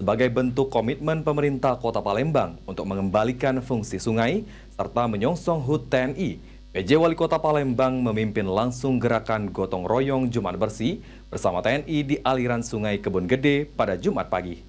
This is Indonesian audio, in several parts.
sebagai bentuk komitmen pemerintah Kota Palembang untuk mengembalikan fungsi sungai serta menyongsong HUT TNI. PJ Wali Kota Palembang memimpin langsung gerakan gotong royong Jumat Bersih bersama TNI di aliran Sungai Kebun Gede pada Jumat pagi.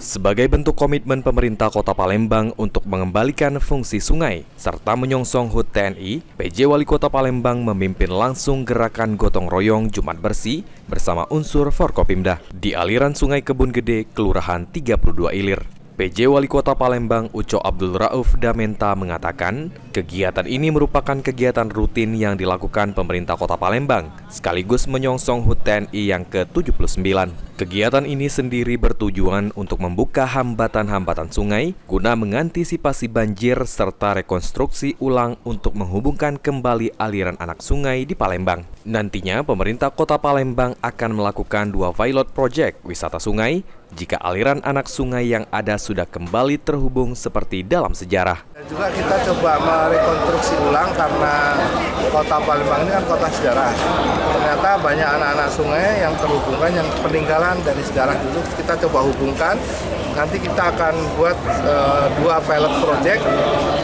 Sebagai bentuk komitmen pemerintah Kota Palembang untuk mengembalikan fungsi sungai serta menyongsong HUT TNI, PJ Wali Kota Palembang memimpin langsung gerakan gotong royong Jumat Bersih bersama unsur Forkopimda di aliran Sungai Kebun Gede, Kelurahan 32 Ilir. PJ Wali Kota Palembang Uco Abdul Rauf Damenta mengatakan, kegiatan ini merupakan kegiatan rutin yang dilakukan pemerintah Kota Palembang, sekaligus menyongsong HUT TNI yang ke-79. Kegiatan ini sendiri bertujuan untuk membuka hambatan-hambatan sungai guna mengantisipasi banjir serta rekonstruksi ulang untuk menghubungkan kembali aliran anak sungai di Palembang. Nantinya, pemerintah Kota Palembang akan melakukan 2 pilot project wisata sungai jika aliran anak sungai yang ada sudah kembali terhubung seperti dalam sejarah. Dan juga kita coba merekonstruksi ulang karena Kota Palembang ini kan kota sejarah. Ternyata banyak anak-anak sungai yang terhubungkan, yang peninggalan dari sejarah dulu kita coba hubungkan. Nanti kita akan buat 2 pilot project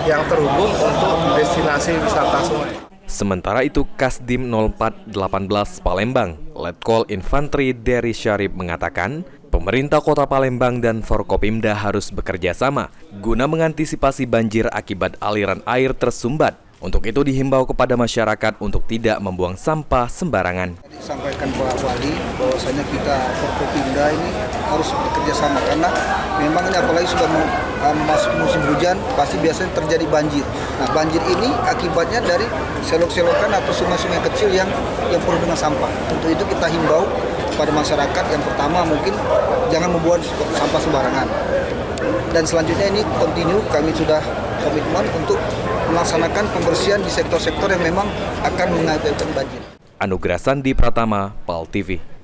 yang terhubung untuk destinasi wisata sungai. Sementara itu, Kasdim 0418 Palembang, Letkol Infantri Dery Syarif mengatakan, pemerintah Kota Palembang dan Forkopimda harus bekerja sama guna mengantisipasi banjir akibat aliran air tersumbat. Untuk itu dihimbau kepada masyarakat untuk tidak membuang sampah sembarangan. Sampaikan Pak Wali bahwasanya kita Forkopimda ini harus bekerja sama karena memang ini apalagi sudah masuk musim hujan pasti biasanya terjadi banjir. Nah, banjir ini akibatnya dari selok-selokan atau sungai-sungai kecil yang penuh dengan sampah. Untuk itu kita himbau pada masyarakat yang pertama mungkin jangan membuang sampah sembarangan. Dan selanjutnya ini kontinu kami sudah komitmen untuk melaksanakan pembersihan di sektor-sektor yang memang akan mengakibatkan banjir. Anugerah Sandi Pratama, PAL TV.